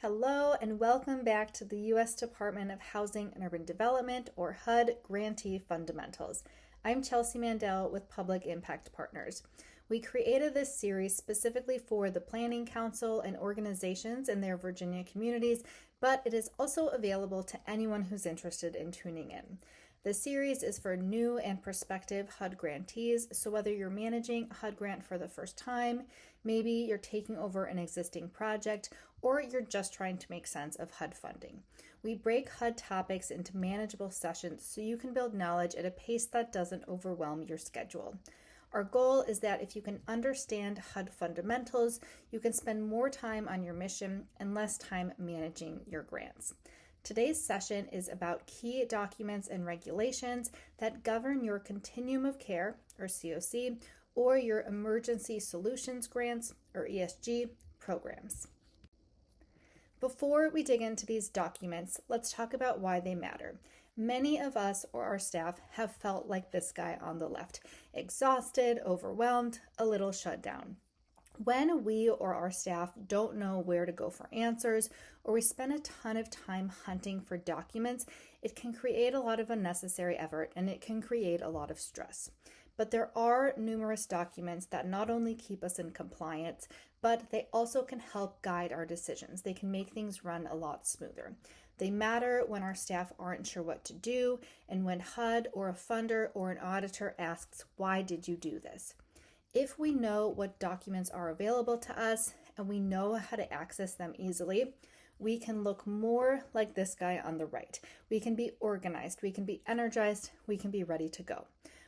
Hello and welcome back to the U.S. Department of Housing and Urban Development, or HUD, Grantee Fundamentals. I'm Chelsea Mandel with Public Impact Partners. We created this series specifically for the Planning Council and organizations in their Virginia communities, but it is also available to anyone who's interested in tuning in. The series is for new and prospective HUD grantees, so whether you're managing a HUD grant for the first time, maybe you're taking over an existing project, or you're just trying to make sense of HUD funding. We break HUD topics into manageable sessions so you can build knowledge at a pace that doesn't overwhelm your schedule. Our goal is that if you can understand HUD fundamentals, you can spend more time on your mission and less time managing your grants. Today's session is about key documents and regulations that govern your Continuum of Care, or CoC, or your Emergency Solutions Grants, or ESG, programs. Before we dig into these documents, let's talk about why they matter. Many of us or our staff have felt like this guy on the left, exhausted, overwhelmed, a little shut down. When we or our staff don't know where to go for answers, or we spend a ton of time hunting for documents, it can create a lot of unnecessary effort and it can create a lot of stress. But there are numerous documents that not only keep us in compliance, but they also can help guide our decisions. They can make things run a lot smoother. They matter when our staff aren't sure what to do, and when HUD or a funder or an auditor asks, "Why did you do this?" If we know what documents are available to us and we know how to access them easily, we can look more like this guy on the right. We can be organized, we can be energized, we can be ready to go.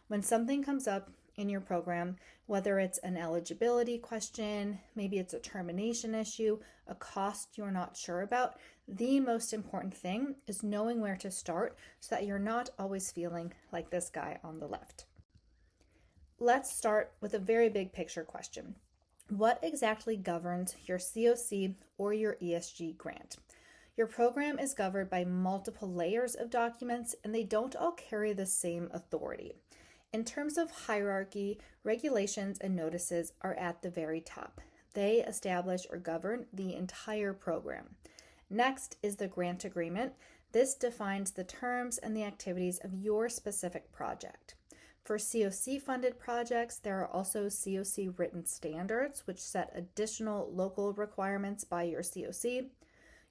When something comes up in your program, whether it's an eligibility question, maybe it's a termination issue, a cost you're not sure about, the most important thing is knowing where to start so that you're not always feeling like this guy on the left. Let's start with a very big picture question. What exactly governs your CoC or your ESG grant? Your program is governed by multiple layers of documents, and they don't all carry the same authority. In terms of hierarchy, regulations and notices are at the very top. They establish or govern the entire program. Next is the grant agreement. This defines the terms and the activities of your specific project. For CoC-funded projects, there are also CoC written standards, which set additional local requirements by your CoC.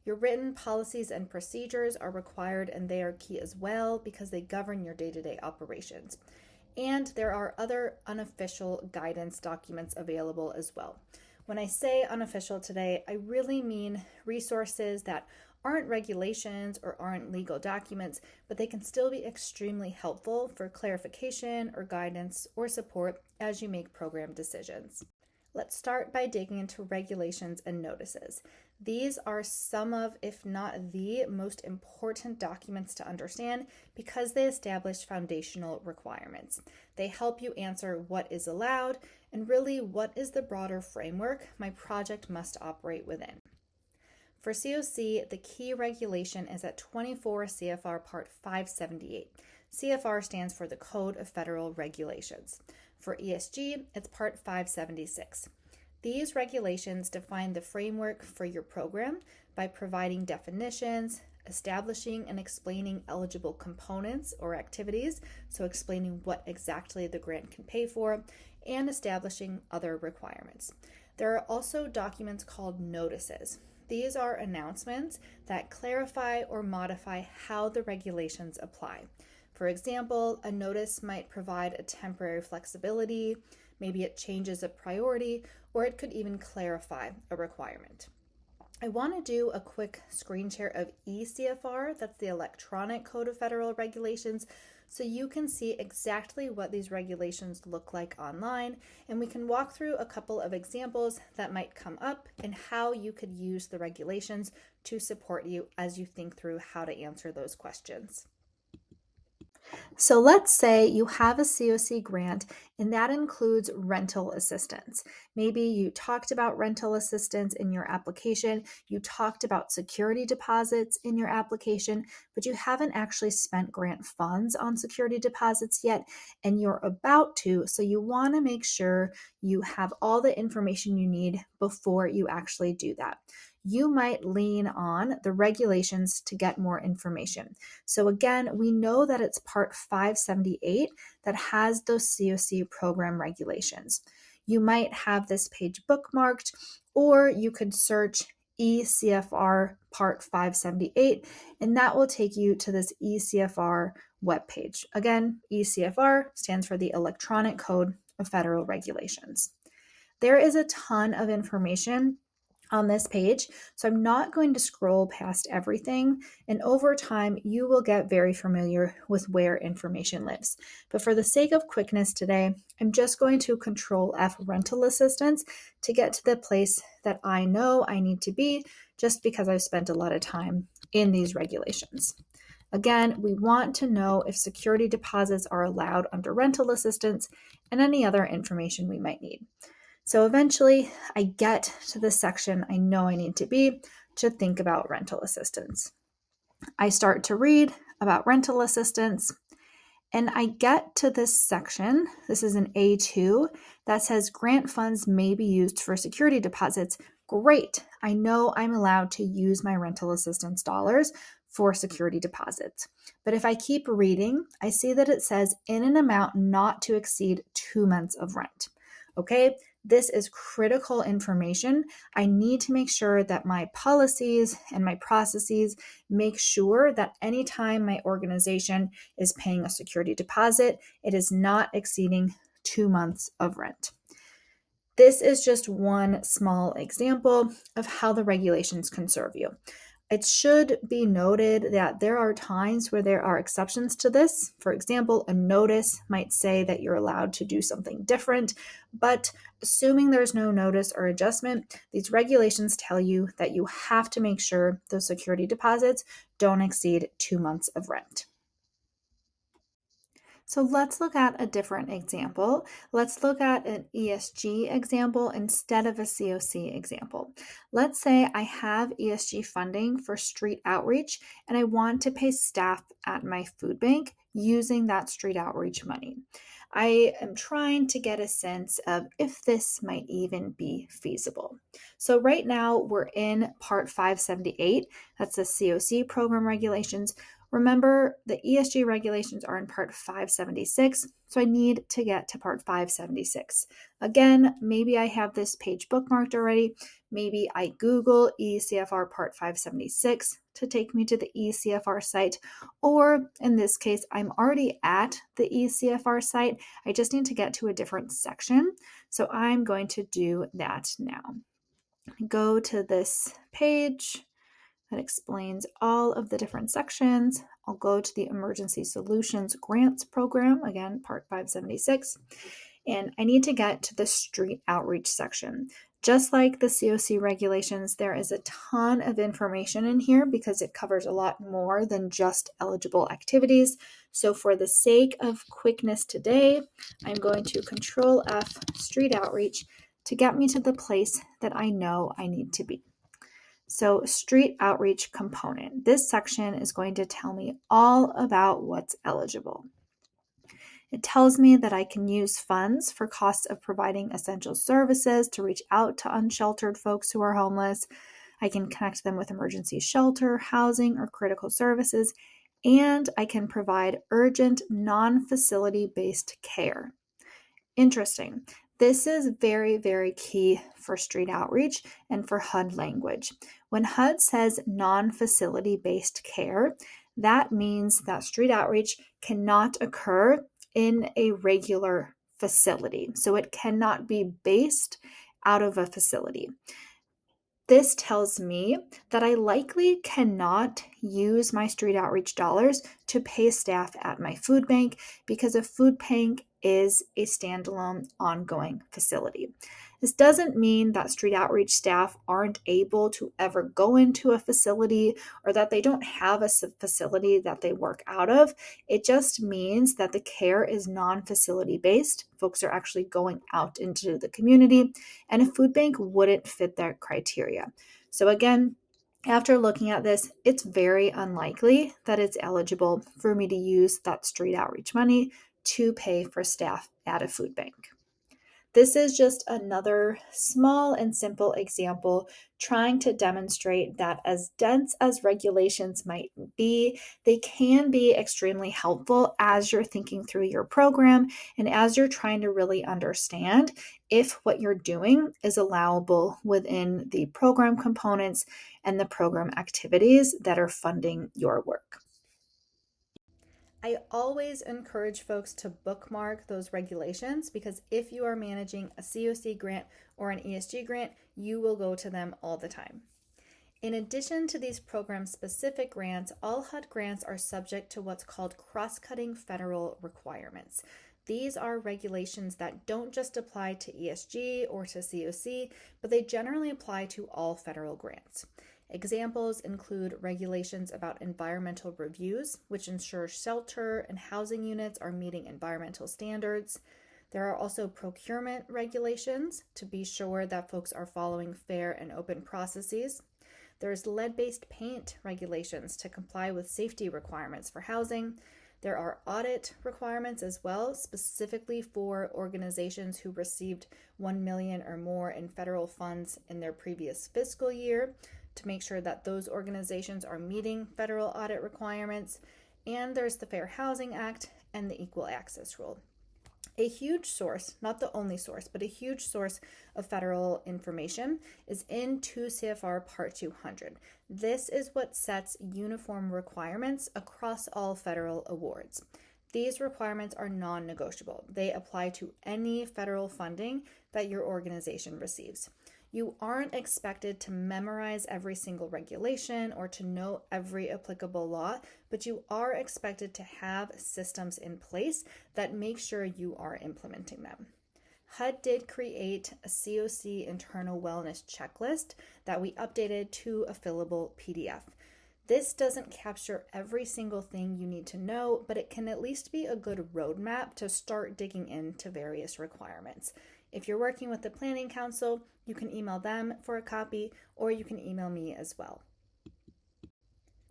Your written policies and procedures are required, and they are key as well because they govern your day-to-day operations. And there are other unofficial guidance documents available as well. When I say unofficial today, I really mean resources that aren't regulations or aren't legal documents, but they can still be extremely helpful for clarification or guidance or support as you make program decisions. Let's start by digging into regulations and notices. These are some of, if not the most important documents to understand because they establish foundational requirements. They help you answer what is allowed and really what is the broader framework my project must operate within. For CoC, the key regulation is at 24 CFR Part 578. CFR stands for the Code of Federal Regulations. For ESG, it's Part 576. These regulations define the framework for your program by providing definitions, establishing and explaining eligible components or activities, so explaining what exactly the grant can pay for, and establishing other requirements. There are also documents called notices. These are announcements that clarify or modify how the regulations apply. For example, a notice might provide a temporary flexibility, maybe it changes a priority, or it could even clarify a requirement. I want to do a quick screen share of eCFR, that's the Electronic Code of Federal Regulations, so you can see exactly what these regulations look like online, and we can walk through a couple of examples that might come up and how you could use the regulations to support you as you think through how to answer those questions. So let's say you have a CoC grant and that includes rental assistance. Maybe you talked about rental assistance in your application, you talked about security deposits in your application, but you haven't actually spent grant funds on security deposits yet, and you're about to, so you want to make sure you have all the information you need before you actually do that. you might lean on the regulations to get more information. So again, we know that it's Part 578 that has those CoC program regulations. You might have this page bookmarked, or you could search ECFR Part 578, and that will take you to this ECFR webpage. Again, ECFR stands for the Electronic Code of Federal Regulations. There is a ton of information on this page, so I'm not going to scroll past everything, and over time you will get very familiar with where information lives. But for the sake of quickness today, I'm just going to Control F rental assistance to get to the place that I know I need to be, just because I've spent a lot of time in these regulations. Again, we want to know if security deposits are allowed under rental assistance and any other information we might need. So eventually I get to the section I know I need to be to think about rental assistance. I start to read about rental assistance, and I get to this section. This is an A2 that says grant funds may be used for security deposits. Great. I know I'm allowed to use my rental assistance dollars for security deposits. But if I keep reading, I see that it says in an amount not to exceed 2 months of rent. Okay, this is critical information. I need to make sure that my policies and my processes make sure that anytime my organization is paying a security deposit, it is not exceeding 2 months of rent. This is just one small example of how the regulations can serve you. It should be noted that there are times where there are exceptions to this. For example, a notice might say that you're allowed to do something different, but assuming there's no notice or adjustment, these regulations tell you that you have to make sure those security deposits don't exceed 2 months of rent. So let's look at a different example. Let's look at an ESG example instead of a CoC example. Let's say I have ESG funding for street outreach and I want to pay staff at my food bank using that street outreach money. I am trying to get a sense of if this might even be feasible. So right now we're in Part 578, that's the CoC program regulations. Remember, the ESG regulations are in Part 576, so I need to get to Part 576. Again, maybe I have this page bookmarked already. Maybe I Google ECFR Part 576 to take me to the ECFR site, or in this case, I'm already at the ECFR site. I just need to get to a different section, so I'm going to do that now. Go to this page that explains all of the different sections. I'll go to the Emergency Solutions Grants Program, again, Part 576, and I need to get to the street outreach section. Just like the CoC regulations, there is a ton of information in here because it covers a lot more than just eligible activities. So for the sake of quickness today, I'm going to Control F street outreach to get me to the place that I know I need to be. So street outreach component. This section is going to tell me all about what's eligible. It tells me that I can use funds for costs of providing essential services to reach out to unsheltered folks who are homeless. I can connect them with emergency shelter, housing, or critical services, and I can provide urgent, non-facility based care. Interesting. This is very, very key for street outreach and for HUD language. When HUD says non-facility based care, that means that street outreach cannot occur in a regular facility. So it cannot be based out of a facility. This tells me that I likely cannot use my street outreach dollars to pay staff at my food bank because a food bank is a standalone ongoing facility. This doesn't mean that street outreach staff aren't able to ever go into a facility or that they don't have a facility that they work out of. It just means that the care is non-facility based. Folks are actually going out into the community, and a food bank wouldn't fit that criteria. So again, after looking at this, it's very unlikely that it's eligible for me to use that street outreach money to pay for staff at a food bank. This is just another small and simple example trying to demonstrate that as dense as regulations might be, they can be extremely helpful as you're thinking through your program and as you're trying to really understand if what you're doing is allowable within the program components and the program activities that are funding your work. I always encourage folks to bookmark those regulations because if you are managing a CoC grant or an ESG grant, you will go to them all the time. In addition to these program-specific grants, all HUD grants are subject to what's called cross-cutting federal requirements. These are regulations that don't just apply to ESG or to CoC, but they generally apply to all federal grants. Examples include regulations about environmental reviews, which ensure shelter and housing units are meeting environmental standards. There are also procurement regulations to be sure that folks are following fair and open processes. There's lead-based paint regulations to comply with safety requirements for housing. There are audit requirements as well, specifically for organizations who received $1 million or more in federal funds in their previous fiscal year, to make sure that those organizations are meeting federal audit requirements. And there's the Fair Housing Act and the Equal Access Rule. A huge source, not the only source, but a huge source of federal information is in 2 CFR Part 200. This is what sets uniform requirements across all federal awards. These requirements are non-negotiable. They apply to any federal funding that your organization receives. You aren't expected to memorize every single regulation or to know every applicable law, but you are expected to have systems in place that make sure you are implementing them. HUD did create a CoC internal wellness checklist that we updated to a fillable PDF. This doesn't capture every single thing you need to know, but it can at least be a good roadmap to start digging into various requirements. If you're working with the Planning Council, you can email them for a copy, or you can email me as well.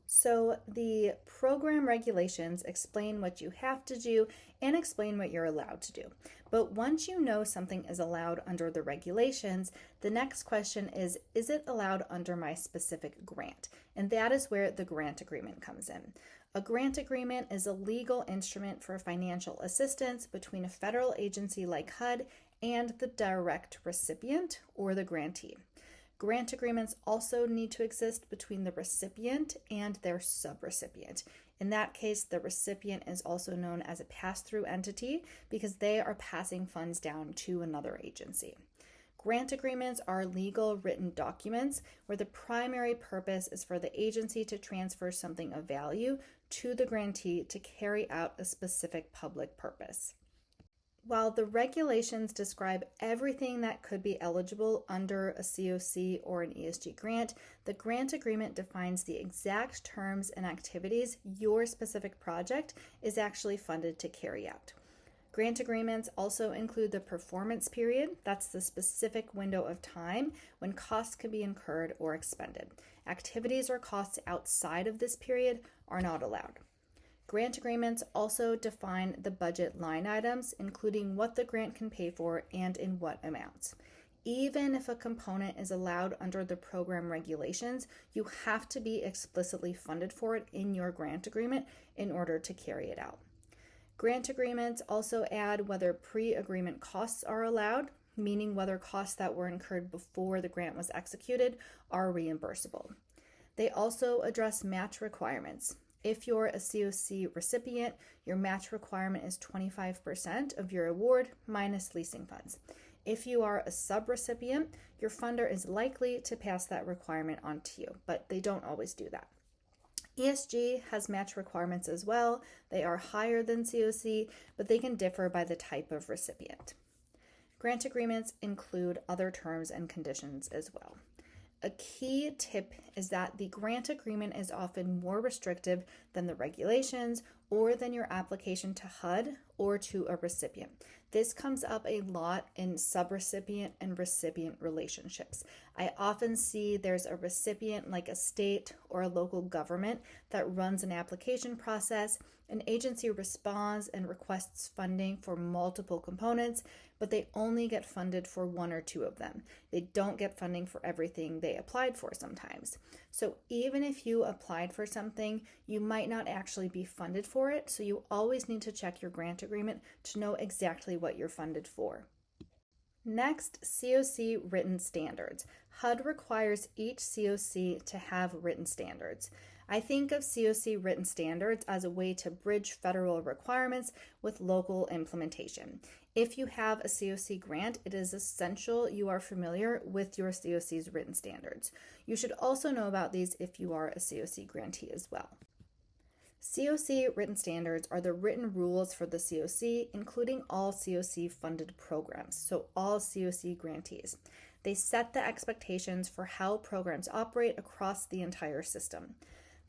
So the program regulations explain what you have to do and explain what you're allowed to do. But once you know something is allowed under the regulations, the next question is it allowed under my specific grant? And that is where the grant agreement comes in. A grant agreement is a legal instrument for financial assistance between a federal agency like HUD and the direct recipient or the grantee. Grant agreements also need to exist between the recipient and their subrecipient. In that case, the recipient is also known as a pass-through entity because they are passing funds down to another agency. Grant agreements are legal written documents where the primary purpose is for the agency to transfer something of value to the grantee to carry out a specific public purpose. While the regulations describe everything that could be eligible under a CoC or an ESG grant, the grant agreement defines the exact terms and activities your specific project is actually funded to carry out. Grant agreements also include the performance period. That's the specific window of time when costs can be incurred or expended. Activities or costs outside of this period are not allowed. Grant agreements also define the budget line items, including what the grant can pay for and in what amounts. Even if a component is allowed under the program regulations, you have to be explicitly funded for it in your grant agreement in order to carry it out. Grant agreements also add whether pre-agreement costs are allowed, meaning whether costs that were incurred before the grant was executed are reimbursable. They also address match requirements. If you're a CoC recipient, your match requirement is 25% of your award minus leasing funds. If you are a subrecipient, your funder is likely to pass that requirement on to you, but they don't always do that. ESG has match requirements as well. They are higher than CoC, but they can differ by the type of recipient. Grant agreements include other terms and conditions as well. A key tip is that the grant agreement is often more restrictive than the regulations or than your application to HUD or to a recipient. This comes up a lot in subrecipient and recipient relationships. I often see there's a recipient like a state or a local government that runs an application process. An agency responds and requests funding for multiple components, but they only get funded for one or two of them. They don't get funding for everything they applied for sometimes. So even if you applied for something, you might not actually be funded for it. So you always need to check your grant agreement to know exactly what you're funded for. Next, CoC written standards. HUD requires each CoC to have written standards. I think of CoC written standards as a way to bridge federal requirements with local implementation. If you have a CoC grant, it is essential you are familiar with your CoC's written standards. You should also know about these if you are a CoC grantee as well. CoC written standards are the written rules for the CoC, including all CoC funded programs, so all CoC grantees. They set the expectations for how programs operate across the entire system.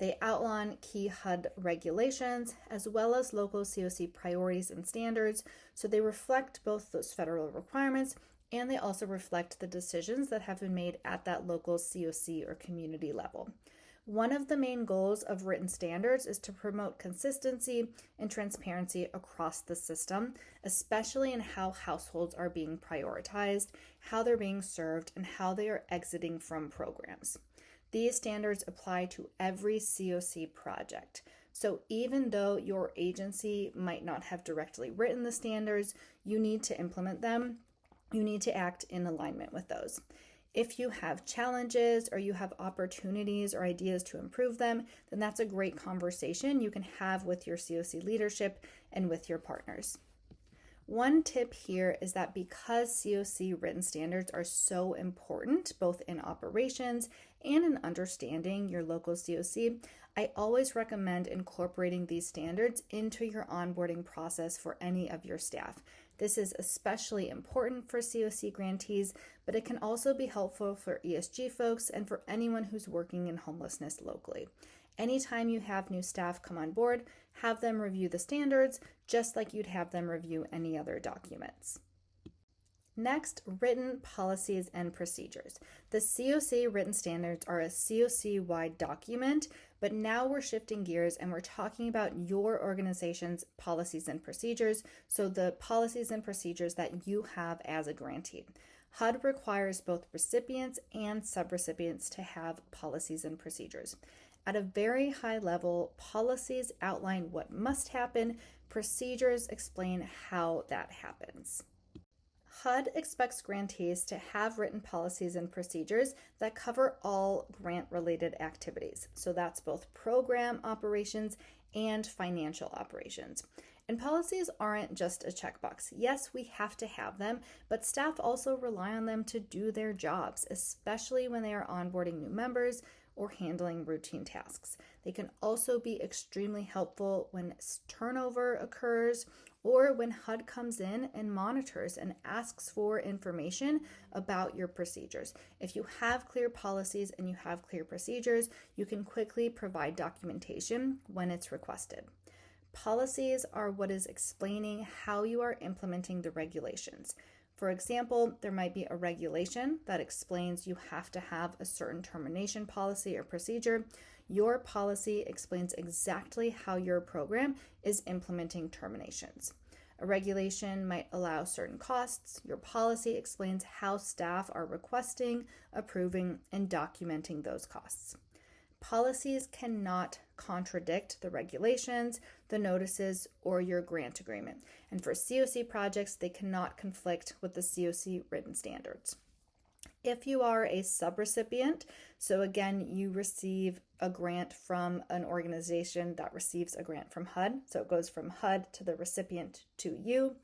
They outline key HUD regulations as well as local CoC priorities and standards, so they reflect both those federal requirements and they also reflect the decisions that have been made at that local CoC or community level. One of the main goals of written standards is to promote consistency and transparency across the system, especially in how households are being prioritized, how they're being served, and how they are exiting from programs. These standards apply to every CoC project. So even though your agency might not have directly written the standards, you need to implement them. You need to act in alignment with those. If you have challenges or you have opportunities or ideas to improve them, then that's a great conversation you can have with your CoC leadership and with your partners. One tip here is that because CoC written standards are so important, both in operations and in understanding your local CoC, I always recommend incorporating these standards into your onboarding process for any of your staff. This is especially important for CoC grantees, but it can also be helpful for ESG folks and for anyone who's working in homelessness locally. Anytime you have new staff come on board, have them review the standards just like you'd have them review any other documents. Next, written policies and procedures. The CoC written standards are a CoC-wide document, but now we're shifting gears and we're talking about your organization's policies and procedures, so the policies and procedures that you have as a grantee. HUD requires both recipients and subrecipients to have policies and procedures. At a very high level, policies outline what must happen, procedures explain how that happens. HUD expects grantees to have written policies and procedures that cover all grant-related activities. So that's both program operations and financial operations. And policies aren't just a checkbox. Yes, we have to have them, but staff also rely on them to do their jobs, especially when they are onboarding new members or handling routine tasks. They can also be extremely helpful when turnover occurs or when HUD comes in and monitors and asks for information about your procedures. If you have clear policies and you have clear procedures, you can quickly provide documentation when it's requested. Policies are what is explaining how you are implementing the regulations. For example, there might be a regulation that explains you have to have a certain termination policy or procedure. Your policy explains exactly how your program is implementing terminations. A regulation might allow certain costs. Your policy explains how staff are requesting, approving, and documenting those costs. Policies cannot contradict the regulations, the notices, or your grant agreement. And for CoC projects, they cannot conflict with the CoC written standards. If you are a subrecipient, so again, you receive a grant from an organization that receives a grant from HUD, so it goes from HUD to the recipient to you.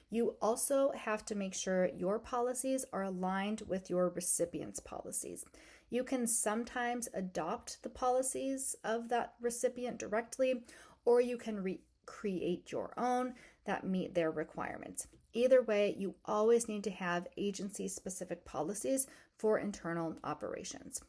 You also have to make sure your policies are aligned with your recipient's policies. You can sometimes adopt the policies of that recipient directly, or you can create your own that meet their requirements. Either way, you always need to have agency-specific policies for internal operations.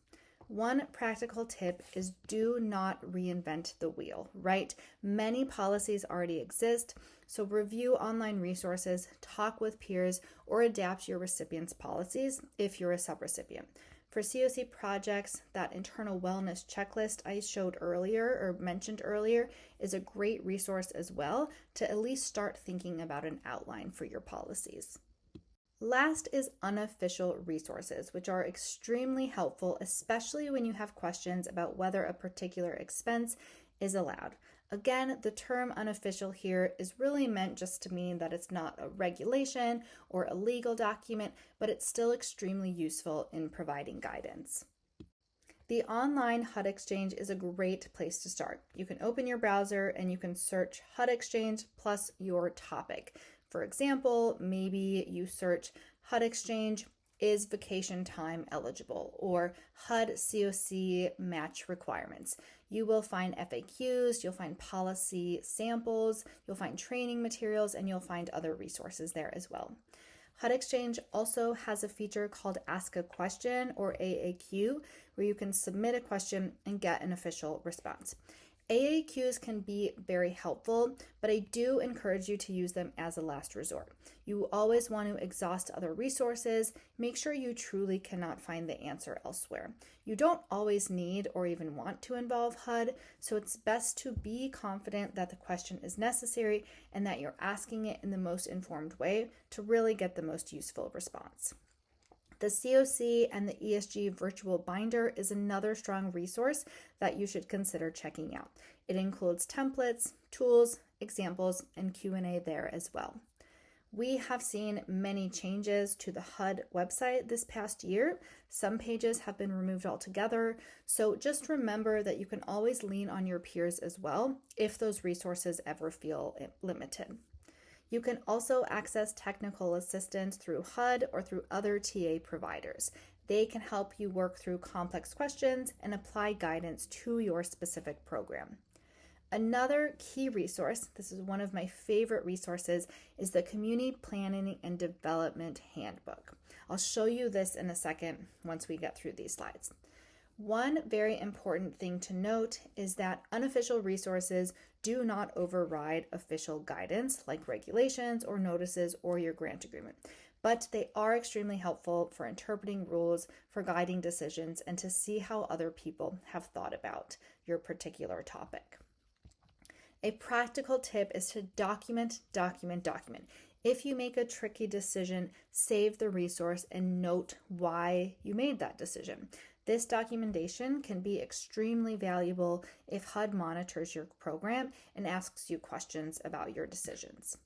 One practical tip is do not reinvent the wheel, right? Many policies already exist, so review online resources, talk with peers, or adapt your recipient's policies if you're a subrecipient. For CoC projects, that internal wellness checklist I showed earlier or mentioned earlier is a great resource as well to at least start thinking about an outline for your policies. Last is unofficial resources, which are extremely helpful, especially when you have questions about whether a particular expense is allowed. Again, the term unofficial here is really meant just to mean that it's not a regulation or a legal document, but it's still extremely useful in providing guidance. The online HUD Exchange is a great place to start. You can open your browser and you can search HUD Exchange plus your topic. For example, maybe you search HUD Exchange is vacation time eligible or HUD CoC match requirements. You will find FAQs, you'll find policy samples, you'll find training materials, and you'll find other resources there as well. HUD Exchange also has a feature called Ask a Question or AAQ, where you can submit a question and get an official response. AAQs can be very helpful, but I do encourage you to use them as a last resort. You always want to exhaust other resources. Make sure you truly cannot find the answer elsewhere. You don't always need or even want to involve HUD, so it's best to be confident that the question is necessary and that you're asking it in the most informed way to really get the most useful response. The CoC and the ESG virtual binder is another strong resource that you should consider checking out. It includes templates, tools, examples, and Q&A there as well. We have seen many changes to the HUD website this past year. Some pages have been removed altogether, so just remember that you can always lean on your peers as well if those resources ever feel limited. You can also access technical assistance through HUD or through other TA providers. They can help you work through complex questions and apply guidance to your specific program. Another key resource, this is one of my favorite resources, is the Community Planning and Development Handbook. I'll show you this in a second once we get through these slides. One very important thing to note is that unofficial resources do not override official guidance like regulations or notices or your grant agreement, but they are extremely helpful for interpreting rules, for guiding decisions, and to see how other people have thought about your particular topic. A practical tip is to document. If you make a tricky decision, save the resource and note why you made that decision. This documentation can be extremely valuable if HUD monitors your program and asks you questions about your decisions.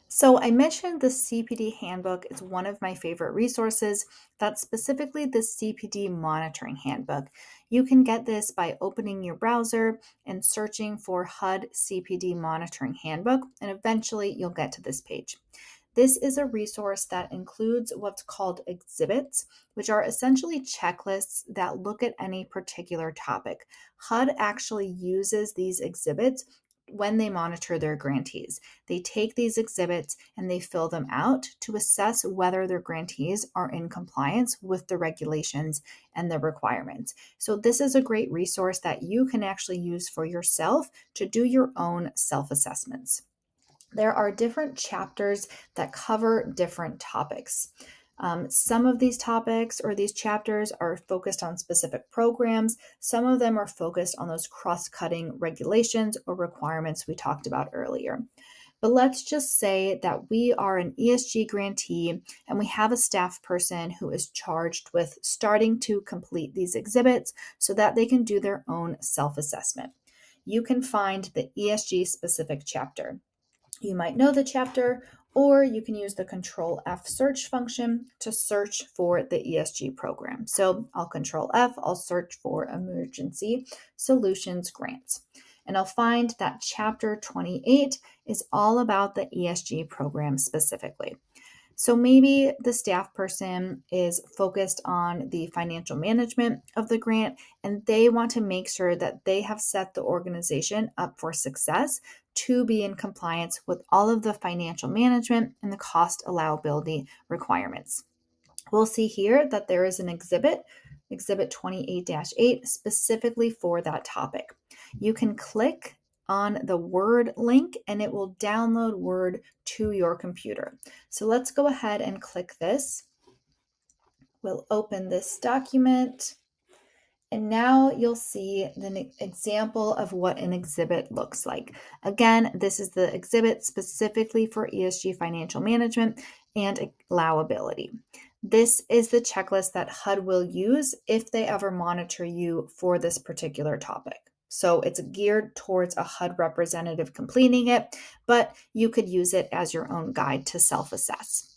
So I mentioned the CPD handbook is one of my favorite resources. That's specifically the CPD monitoring handbook. You can get this by opening your browser and searching for HUD CPD monitoring handbook, and eventually you'll get to this page. This is a resource that includes what's called exhibits, which are essentially checklists that look at any particular topic. HUD actually uses these exhibits when they monitor their grantees. They take these exhibits and they fill them out to assess whether their grantees are in compliance with the regulations and the requirements. So this is a great resource that you can actually use for yourself to do your own self-assessments. There are different chapters that cover different topics. Some of these topics or these chapters are focused on specific programs. Some of them are focused on those cross-cutting regulations or requirements we talked about earlier. But let's just say that we are an ESG grantee and we have a staff person who is charged with starting to complete these exhibits so that they can do their own self-assessment. You can find the ESG specific chapter. You might know the chapter, or you can use the Control F search function to search for the ESG program. So I'll Control F, I'll search for Emergency Solutions Grants. And I'll find that chapter 28 is all about the ESG program specifically. So maybe the staff person is focused on the financial management of the grant, and they want to make sure that they have set the organization up for success to be in compliance with all of the financial management and the cost allowability requirements. We'll see here that there is an exhibit 28-8, specifically for that topic. You can click on the Word link and it will download Word to your computer. So let's go ahead and click this. We'll open this document. And now you'll see an example of what an exhibit looks like. Again, this is the exhibit specifically for ESG financial management. and allowability. This is the checklist that HUD will use if they ever monitor you for this particular topic. So it's geared towards a HUD representative completing it, but you could use it as your own guide to self-assess.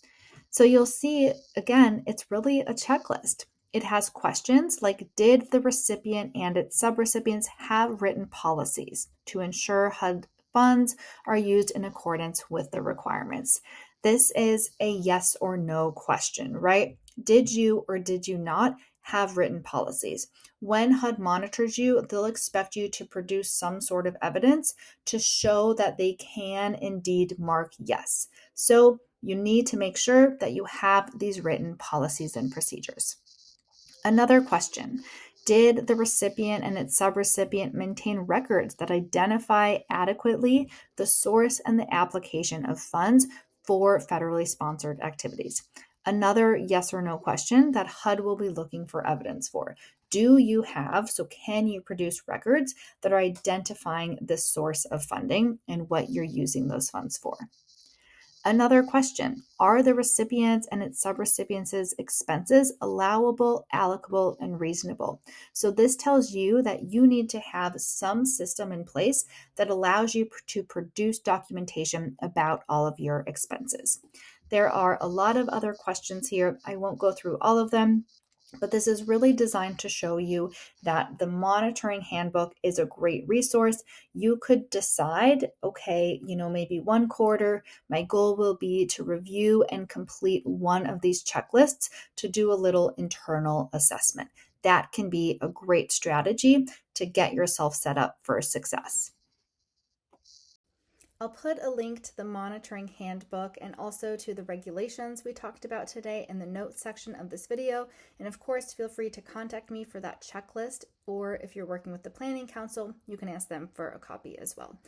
So you'll see, again, it's really a checklist. It has questions like, did the recipient and its subrecipients have written policies to ensure HUD funds are used in accordance with the requirements? This is a yes or no question, right? Did you or did you not have written policies? When HUD monitors you, they'll expect you to produce some sort of evidence to show that they can indeed mark yes. So you need to make sure that you have these written policies and procedures. Another question: did the recipient and its subrecipient maintain records that identify adequately the source and the application of funds for federally sponsored activities? Another yes or no question that HUD will be looking for evidence for. Do you have, so can you produce records that are identifying the source of funding and what you're using those funds for? Another question: are the recipients and its subrecipients' expenses allowable, allocable, and reasonable? So this tells you that you need to have some system in place that allows you to produce documentation about all of your expenses. There are a lot of other questions here. I won't go through all of them, but this is really designed to show you that the monitoring handbook is a great resource. You could decide, okay, maybe one quarter, my goal will be to review and complete one of these checklists to do a little internal assessment. That can be a great strategy to get yourself set up for success. I'll put a link to the monitoring handbook and also to the regulations we talked about today in the notes section of this video. And of course, feel free to contact me for that checklist, or if you're working with the Planning Council, you can ask them for a copy as well.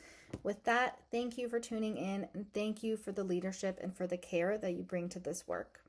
With that, thank you for tuning in, and thank you for the leadership and for the care that you bring to this work.